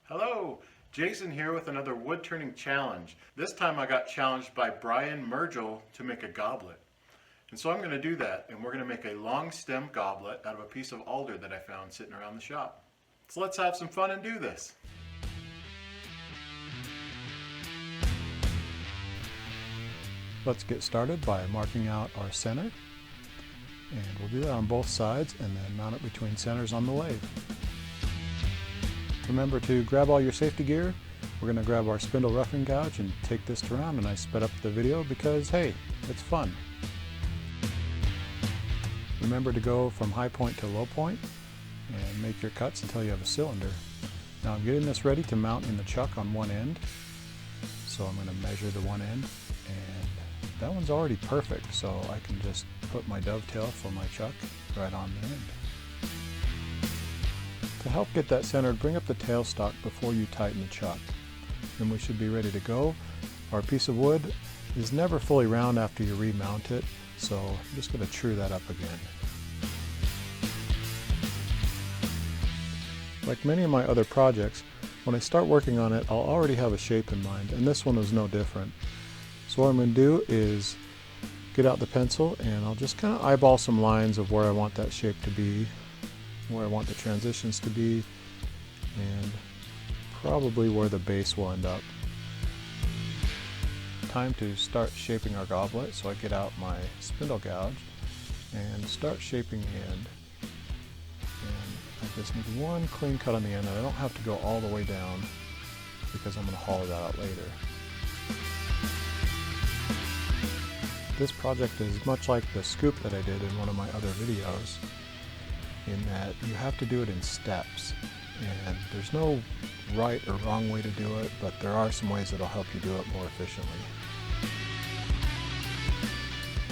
Hello, Jason here with another wood turning challenge. This time I got challenged by Brian Mergel to make a goblet. And so I'm going to do that, and we're going to make a long stem goblet out of a piece of alder that I found sitting around the shop. So let's have some fun and do this. Let's get started by marking out our center, and we'll do that on both sides and then mount it between centers on the lathe. Remember to grab all your safety gear. We're going to grab our spindle roughing gouge and take this around, and I sped up the video because hey, it's fun. Remember to go from high point to low point and make your cuts until you have a cylinder. Now I'm getting this ready to mount in the chuck on one end, so I'm going to measure the one end, and that one's already perfect, so I can just put my dovetail for my chuck right on the end. To help get that centered, bring up the tailstock before you tighten the chuck. Then we should be ready to go. Our piece of wood is never fully round after you remount it, so I'm just going to true that up again. Like many of my other projects, when I start working on it, I'll already have a shape in mind, and this one was no different. So what I'm going to do is get out the pencil, and I'll just kind of eyeball some lines of where I want that shape to be, where I want the transitions to be, and probably where the base will end up. Time to start shaping our goblet, so I get out my spindle gouge and start shaping the end. And I just need one clean cut on the end, and I don't have to go all the way down because I'm going to hollow that out later. This project is much like the scoop that I did in one of my other videos, in that you have to do it in steps, and there's no right or wrong way to do it, but there are some ways that'll help you do it more efficiently.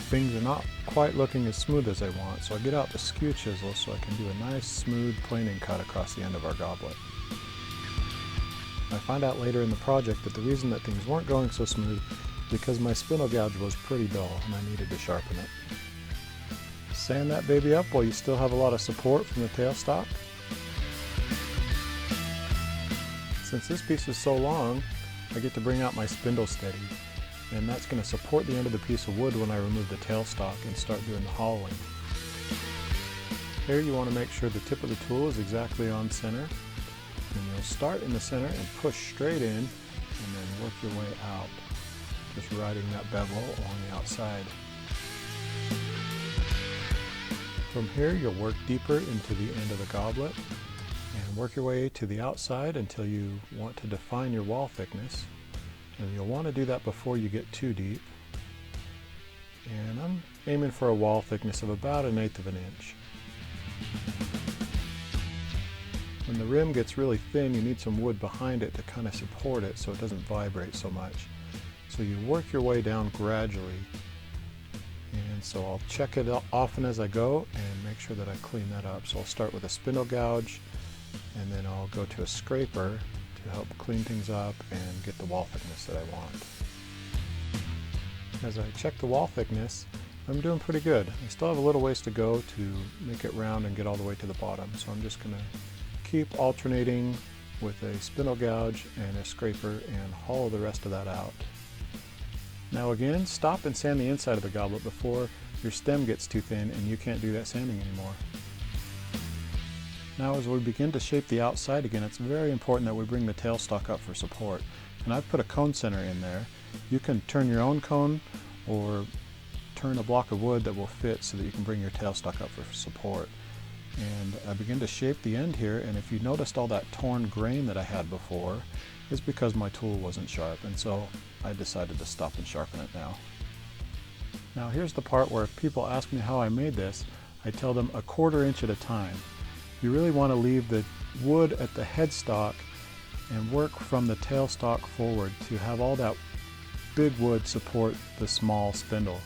Things are not quite looking as smooth as I want, so I get out the skew chisel so I can do a nice smooth planing cut across the end of our goblet. I find out later in the project that the reason that things weren't going so smooth is because my spindle gouge was pretty dull and I needed to sharpen it. Sand that baby up while you still have a lot of support from the tailstock. Since this piece is so long, I get to bring out my spindle steady, and that's going to support the end of the piece of wood when I remove the tailstock and start doing the hollowing. Here you want to make sure the tip of the tool is exactly on center, and you'll start in the center and push straight in and then work your way out, just riding that bevel along the outside. From here, you'll work deeper into the end of the goblet and work your way to the outside until you want to define your wall thickness. And you'll want to do that before you get too deep. And I'm aiming for a wall thickness of about 1/8 of an inch. When the rim gets really thin, you need some wood behind it to kind of support it so it doesn't vibrate so much. So you work your way down gradually. And so I'll check it often as I go and make sure that I clean that up. So I'll start with a spindle gouge, and then I'll go to a scraper to help clean things up and get the wall thickness that I want. As I check the wall thickness, I'm doing pretty good. I still have a little ways to go to make it round and get all the way to the bottom. So I'm just going to keep alternating with a spindle gouge and a scraper and hollow the rest of that out. Now again, stop and sand the inside of the goblet before your stem gets too thin and you can't do that sanding anymore. Now as we begin to shape the outside again, it's very important that we bring the tailstock up for support. And I've put a cone center in there. You can turn your own cone or turn a block of wood that will fit so that you can bring your tailstock up for support. And I begin to shape the end here, and if you noticed all that torn grain that I had before, it's because my tool wasn't sharp, and so I decided to stop and sharpen it now. Now here's the part where if people ask me how I made this, I tell them 1/4 inch at a time. You really want to leave the wood at the headstock and work from the tailstock forward to have all that big wood support the small spindle.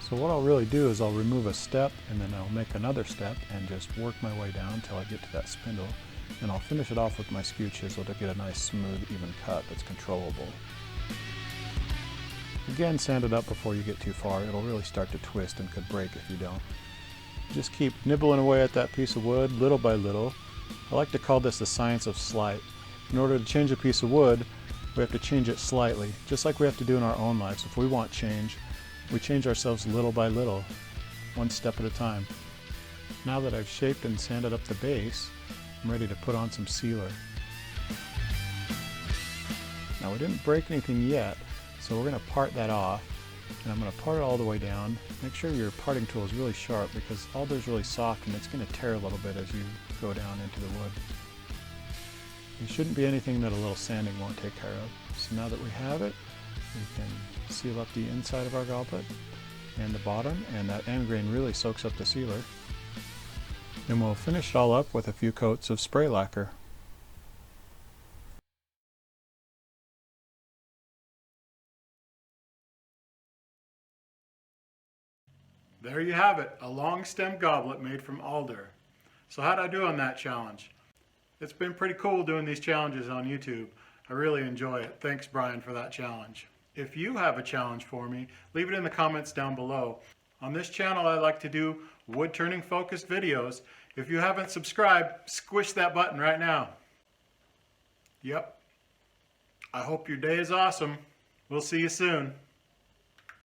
So what I'll really do is I'll remove a step, and then I'll make another step and just work my way down until I get to that spindle. And I'll finish it off with my skew chisel to get a nice smooth even cut that's controllable. Again, sand it up before you get too far. It'll really start to twist and could break if you don't. Just keep nibbling away at that piece of wood little by little. I like to call this the science of slight. In order to change a piece of wood, we have to change it slightly, just like we have to do in our own lives. If we want change, we change ourselves little by little, one step at a time. Now that I've shaped and sanded up the base, I'm ready to put on some sealer. Now we didn't break anything yet, so we're going to part that off, and I'm going to part it all the way down. Make sure your parting tool is really sharp because alder is really soft and it's going to tear a little bit as you go down into the wood. There shouldn't be anything that a little sanding won't take care of. So now that we have it, we can seal up the inside of our goblet and the bottom, and that end grain really soaks up the sealer. Then we'll finish it all up with a few coats of spray lacquer. There you have it, a long stem goblet made from alder. So how'd I do on that challenge? It's been pretty cool doing these challenges on YouTube. I really enjoy it. Thanks, Brian, for that challenge. If you have a challenge for me, leave it in the comments down below. On this channel, I like to do wood turning focused videos. If you haven't subscribed, squish that button right now. Yep. I hope your day is awesome. We'll see you soon.